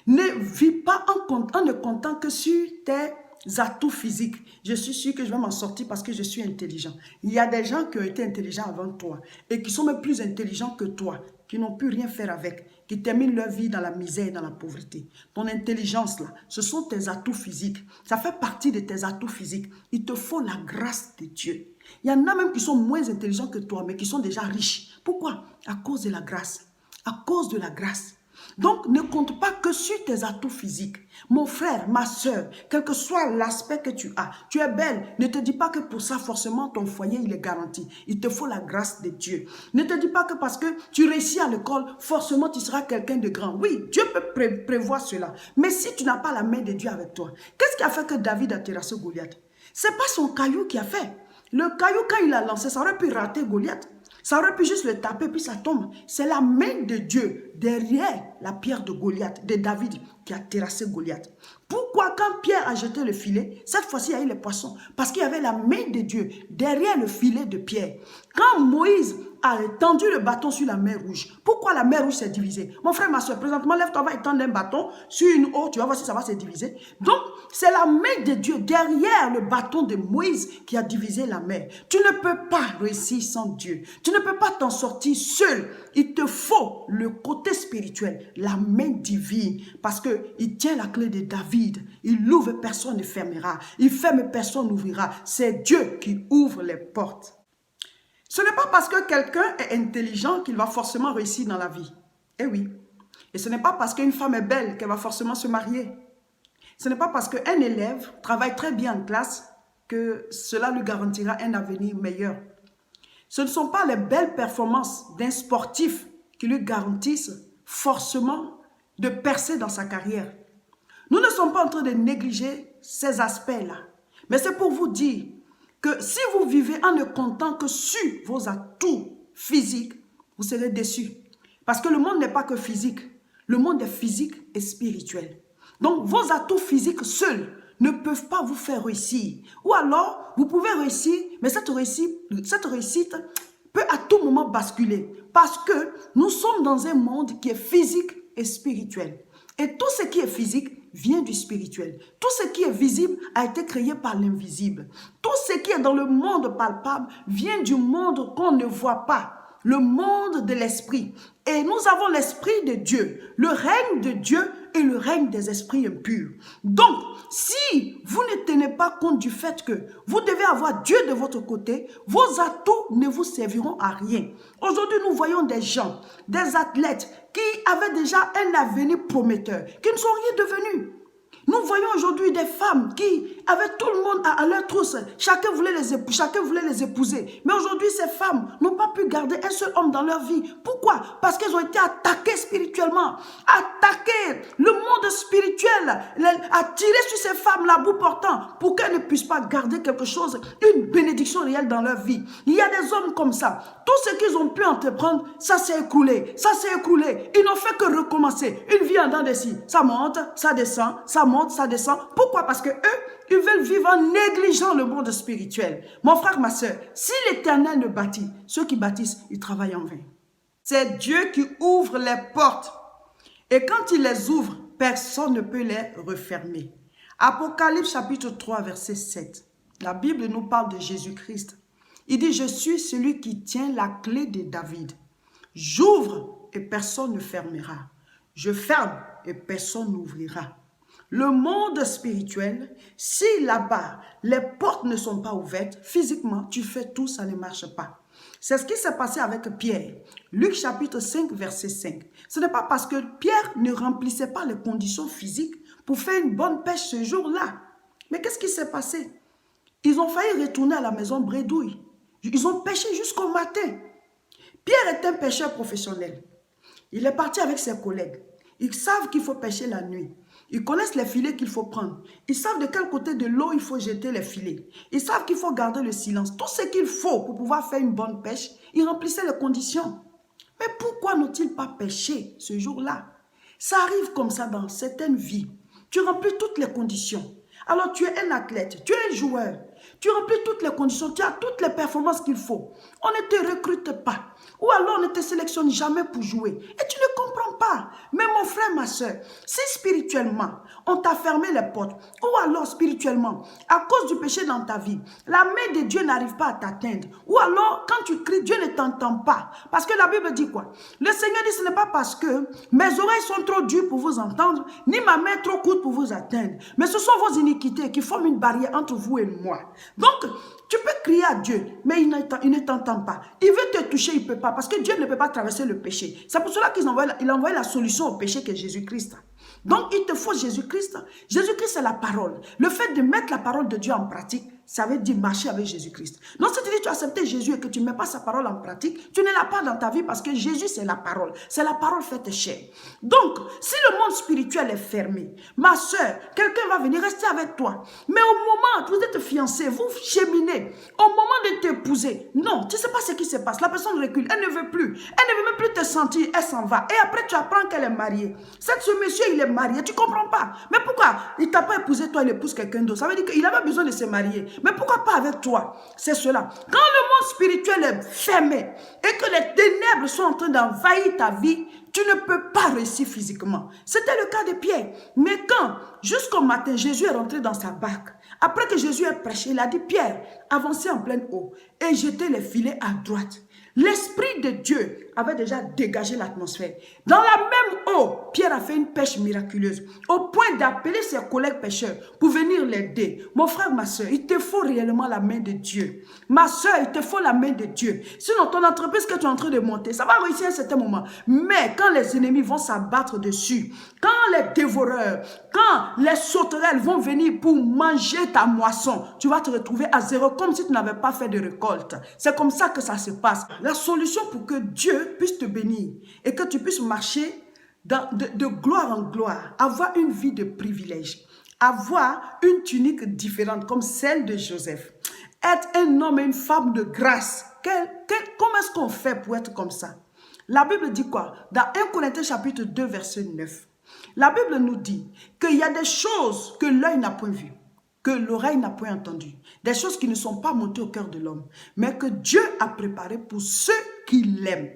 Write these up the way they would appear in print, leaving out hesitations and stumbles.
Ne vis pas en ne comptant que sur tes atouts physiques. Je suis sûr que je vais m'en sortir parce que je suis intelligent. Il y a des gens qui ont été intelligents avant toi et qui sont même plus intelligents que toi, qui n'ont pu rien faire avec, qui terminent leur vie dans la misère et dans la pauvreté. Ton intelligence, là, ce sont tes atouts physiques. Ça fait partie de tes atouts physiques. Il te faut la grâce de Dieu. Il y en a même qui sont moins intelligents que toi, mais qui sont déjà riches. Pourquoi? À cause de la grâce. À cause de la grâce. Donc, ne compte pas que sur tes atouts physiques. Mon frère, ma soeur, quel que soit l'aspect que tu as, tu es belle. Ne te dis pas que pour ça, forcément, ton foyer, il est garanti. Il te faut la grâce de Dieu. Ne te dis pas que parce que tu réussis à l'école, forcément, tu seras quelqu'un de grand. Oui, Dieu peut prévoir cela. Mais si tu n'as pas la main de Dieu avec toi, qu'est-ce qui a fait que David a terrassé Goliath? Ce n'est pas son caillou qui a fait. Le caillou, quand il a lancé, ça aurait pu rater Goliath. Ça aurait pu juste le taper, puis ça tombe. C'est la main de Dieu derrière la pierre de Goliath, de David, qui a terrassé Goliath. Pourquoi quand Pierre a jeté le filet, cette fois-ci il y a eu les poissons? Parce qu'il y avait la main de Dieu derrière le filet de Pierre. Quand Moïse a tendu le bâton sur la mer Rouge, pourquoi la mer Rouge s'est divisée? Mon frère, ma soeur, présentement, lève-toi, va étendre un bâton sur une eau, tu vas voir si ça va se diviser. Donc, c'est la main de Dieu derrière le bâton de Moïse qui a divisé la mer. Tu ne peux pas réussir sans Dieu. Tu ne peux pas t'en sortir seul. Il te faut le côté spirituel, la main divine, parce qu'il tient la clé de David. Il ouvre, personne ne fermera. Il ferme, personne n'ouvrira. C'est Dieu qui ouvre les portes. Ce n'est pas parce que quelqu'un est intelligent qu'il va forcément réussir dans la vie. Eh oui. Et ce n'est pas parce qu'une femme est belle qu'elle va forcément se marier. Ce n'est pas parce qu'un élève travaille très bien en classe que cela lui garantira un avenir meilleur. Ce ne sont pas les belles performances d'un sportif qui lui garantissent forcément de percer dans sa carrière. Nous ne sommes pas en train de négliger ces aspects-là. Mais c'est pour vous dire que si vous vivez en ne comptant que sur vos atouts physiques, vous serez déçus. Parce que le monde n'est pas que physique. Le monde est physique et spirituel. Donc, vos atouts physiques seuls ne peuvent pas vous faire réussir. Ou alors, vous pouvez réussir, mais cette réussite peut à tout moment basculer. Parce que nous sommes dans un monde qui est physique et spirituel. Et tout ce qui est physique vient du spirituel. Tout ce qui est visible a été créé par l'invisible. Tout ce qui est dans le monde palpable vient du monde qu'on ne voit pas. Le monde de l'esprit. Et nous avons l'esprit de Dieu, le règne de Dieu et le règne des esprits impurs. Donc, si vous ne tenez pas compte du fait que vous devez avoir Dieu de votre côté, vos atouts ne vous serviront à rien. Aujourd'hui, nous voyons des gens, des athlètes qui avaient déjà un avenir prometteur, qui ne sont rien devenus. Nous voyons aujourd'hui des femmes qui avaient tout le monde à leur trousse. Chacun voulait les épouser. Mais aujourd'hui, ces femmes n'ont pas pu garder un seul homme dans leur vie. Pourquoi? Parce qu'elles ont été attaquées spirituellement. Attaquées. Le monde spirituel a tiré sur ces femmes-là à bout portant pour qu'elles ne puissent pas garder quelque chose, une bénédiction réelle dans leur vie. Il y a des hommes comme ça. Tout ce qu'ils ont pu entreprendre, ça s'est écroulé. Ça s'est écroulé. Ils n'ont fait que recommencer. Une vie en dents de scie. Ça monte, ça descend, ça monte, ça descend. Pourquoi? Parce que eux, ils veulent vivre en négligeant le monde spirituel. Mon frère, ma soeur, si l'Éternel ne bâtit, ceux qui bâtissent, ils travaillent en vain. C'est Dieu qui ouvre les portes. Et quand il les ouvre, personne ne peut les refermer. Apocalypse chapitre 3, verset 7. La Bible nous parle de Jésus-Christ. Il dit, je suis celui qui tient la clé de David. J'ouvre et personne ne fermera. Je ferme et personne n'ouvrira. Le monde spirituel, si là-bas, les portes ne sont pas ouvertes, physiquement, tu fais tout, ça ne marche pas. C'est ce qui s'est passé avec Pierre. Luc chapitre 5, verset 5. Ce n'est pas parce que Pierre ne remplissait pas les conditions physiques pour faire une bonne pêche ce jour-là. Mais qu'est-ce qui s'est passé? Ils ont failli retourner à la maison bredouille. Ils ont pêché jusqu'au matin. Pierre est un pêcheur professionnel. Il est parti avec ses collègues. Ils savent qu'il faut pêcher la nuit. Ils connaissent les filets qu'il faut prendre. Ils savent de quel côté de l'eau il faut jeter les filets. Ils savent qu'il faut garder le silence. Tout ce qu'il faut pour pouvoir faire une bonne pêche, ils remplissaient les conditions. Mais pourquoi n'ont-ils pas pêché ce jour-là? Ça arrive comme ça dans certaines vies. Tu remplis toutes les conditions. Alors tu es un athlète, tu es un joueur. Tu remplis toutes les conditions, tu as toutes les performances qu'il faut. On ne te recrute pas. Ou alors on ne te sélectionne jamais pour jouer. Et tu ne comprends pas. Mais mon frère, ma soeur, si spirituellement, on t'a fermé les portes, ou alors spirituellement, à cause du péché dans ta vie, la main de Dieu n'arrive pas à t'atteindre. Ou alors, quand tu cries, Dieu ne t'entend pas. Parce que la Bible dit quoi? Le Seigneur dit, ce n'est pas parce que mes oreilles sont trop dures pour vous entendre, ni ma main trop courte pour vous atteindre. Mais ce sont vos iniquités qui forment une barrière entre vous et moi. Donc, tu peux crier à Dieu, mais il ne t'entend pas. Il veut te toucher, il ne peut pas, parce que Dieu ne peut pas traverser le péché. C'est pour cela qu'il a envoyé la solution au péché qui est Jésus-Christ. Donc, il te faut Jésus-Christ. Jésus-Christ, c'est la parole. Le fait de mettre la parole de Dieu en pratique, ça veut dire marcher avec Jésus-Christ. Donc, si tu dis que tu as accepté Jésus et que tu ne mets pas sa parole en pratique, tu ne l'as pas dans ta vie parce que Jésus, c'est la parole. C'est la parole faite chair. Donc, si le monde spirituel est fermé, ma soeur, quelqu'un va venir rester avec toi. Mais au moment où vous êtes fiancés, vous cheminez, au moment de t'épouser, non, tu ne sais pas ce qui se passe. La personne recule, elle ne veut plus. Elle ne veut même plus te sentir, elle s'en va. Et après, tu apprends qu'elle est mariée. Ce monsieur, il est marié, tu ne comprends pas. Mais pourquoi il ne t'a pas épousé, toi, il épouse quelqu'un d'autre? Ça veut dire qu'il avait besoin de se marier. Mais pourquoi pas avec toi? C'est cela. Quand le monde spirituel est fermé et que les ténèbres sont en train d'envahir ta vie, tu ne peux pas réussir physiquement. C'était le cas de Pierre. Mais quand, jusqu'au matin, Jésus est rentré dans sa barque, après que Jésus ait prêché, il a dit, Pierre, avancez en pleine eau et jetez les filets à droite. L'Esprit de Dieu avait déjà dégagé l'atmosphère. Dans la même eau, Pierre a fait une pêche miraculeuse, au point d'appeler ses collègues pêcheurs pour venir l'aider. Mon frère, ma soeur, il te faut réellement la main de Dieu. Ma soeur, il te faut la main de Dieu. Sinon, ton entreprise que tu es en train de monter, ça va réussir à un certain moment. Mais quand les ennemis vont s'abattre dessus, quand les dévoreurs, quand les sauterelles vont venir pour manger ta moisson, tu vas te retrouver à zéro comme si tu n'avais pas fait de récolte. C'est comme ça que ça se passe. La solution pour que Dieu puisse te bénir et que tu puisses marcher de gloire en gloire, avoir une vie de privilège, avoir une tunique différente comme celle de Joseph, être un homme et une femme de grâce. Comment est-ce qu'on fait pour être comme ça? La Bible dit quoi? Dans 1 Corinthiens chapitre 2 verset 9, la Bible nous dit qu'il y a des choses que l'œil n'a point vues, que l'oreille n'a point entendu, des choses qui ne sont pas montées au cœur de l'homme, mais que Dieu a préparé pour ceux qui l'aiment.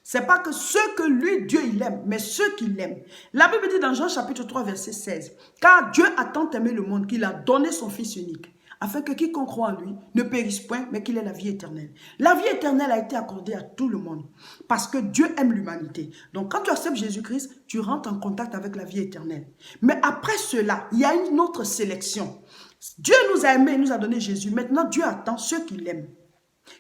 Ce n'est pas que ceux que lui, Dieu, il aime, mais ceux qui l'aiment. La Bible dit dans Jean chapitre 3, verset 16, « Car Dieu a tant aimé le monde qu'il a donné son Fils unique, afin que quiconque croit en lui ne périsse point, mais qu'il ait la vie éternelle. » La vie éternelle a été accordée à tout le monde, parce que Dieu aime l'humanité. Donc quand tu acceptes Jésus-Christ, tu rentres en contact avec la vie éternelle. Mais après cela, il y a une autre sélection. Dieu nous a aimés, il nous a donné Jésus. Maintenant, Dieu attend ceux qui l'aiment.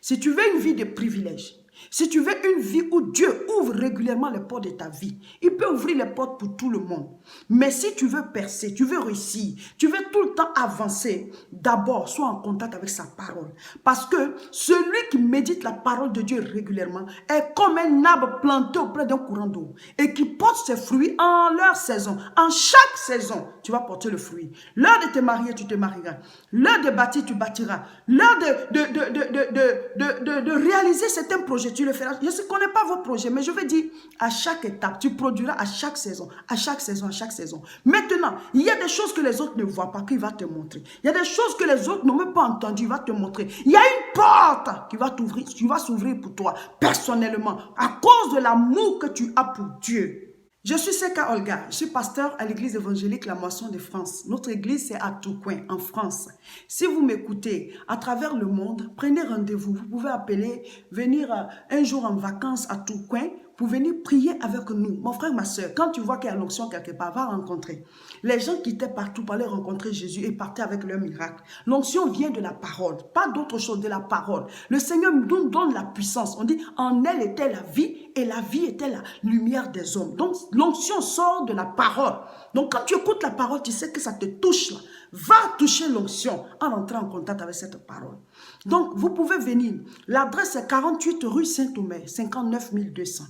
Si tu veux une vie de privilège, si tu veux une vie où Dieu ouvre régulièrement les portes de ta vie, il peut ouvrir les portes pour tout le monde. Mais si tu veux percer, tu veux réussir, tu veux tout le temps avancer, d'abord, sois en contact avec sa parole. Parce que celui qui médite la parole de Dieu régulièrement est comme un arbre planté auprès d'un courant d'eau et qui porte ses fruits en leur saison. En chaque saison, tu vas porter le fruit. L'heure de te marier, tu te marieras. L'heure de bâtir, tu bâtiras. L'heure de réaliser certains projets, tu le feras. Je ne connais pas vos projets, mais je veux dire, à chaque étape, tu produiras à chaque saison, à chaque saison, à chaque saison. Maintenant, il y a des choses que les autres ne voient pas, qu'il va te montrer. Il y a des choses que les autres n'ont même pas entendues, il va te montrer. Il y a une porte qui va t'ouvrir, qui va s'ouvrir pour toi, personnellement, à cause de l'amour que tu as pour Dieu. Je suis Seka Olga, je suis pasteur à l'église évangélique La Moisson de France. Notre église c'est à Tourcoing, en France. Si vous m'écoutez à travers le monde, prenez rendez-vous. Vous pouvez appeler, venir un jour en vacances à Tourcoing pour venir prier avec nous. Mon frère, ma soeur, quand tu vois qu'il y a l'onction quelque part, va rencontrer. Les gens qui étaient partout pour aller rencontrer Jésus et partaient avec leur miracle. L'onction vient de la parole, pas d'autre chose, de la parole. Le Seigneur nous donne la puissance. On dit, en elle était la vie et la vie était la lumière des hommes. Donc, l'onction sort de la parole. Donc, quand tu écoutes la parole, tu sais que ça te touche là. Va toucher l'onction en entrant en contact avec cette parole. Donc, vous pouvez venir. L'adresse est 48 rue Saint-Omer, 59 200.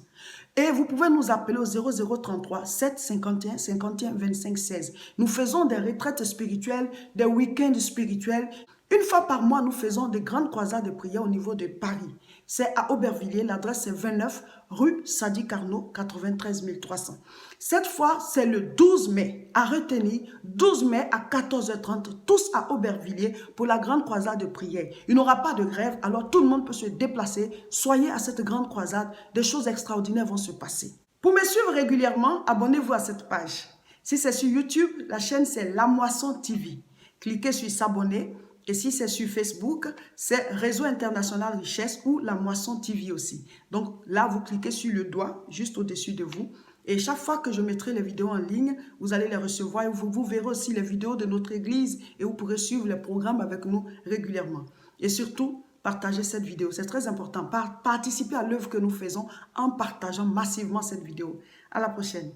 Et vous pouvez nous appeler au 0033 7 51 51 25 16. Nous faisons des retraites spirituelles, des week-ends spirituels. Une fois par mois, nous faisons de grandes croisades de prière au niveau de Paris. C'est à Aubervilliers, l'adresse est 29 rue Sadi Carnot, 93 300. Cette fois, c'est le 12 mai, à retenir, 12 mai à 14h30, tous à Aubervilliers pour la grande croisade de prière. Il n'y aura pas de grève, alors tout le monde peut se déplacer. Soyez à cette grande croisade, des choses extraordinaires vont se passer. Pour me suivre régulièrement, abonnez-vous à cette page. Si c'est sur YouTube, la chaîne c'est La Moisson TV. Cliquez sur s'abonner. Et si c'est sur Facebook, c'est Réseau International Richesse ou La Moisson TV aussi. Donc là, vous cliquez sur le doigt juste au-dessus de vous. Et chaque fois que je mettrai les vidéos en ligne, vous allez les recevoir et vous verrez aussi les vidéos de notre église et vous pourrez suivre les programmes avec nous régulièrement. Et surtout, partagez cette vidéo. C'est très important. Participez à l'œuvre que nous faisons en partageant massivement cette vidéo. À la prochaine.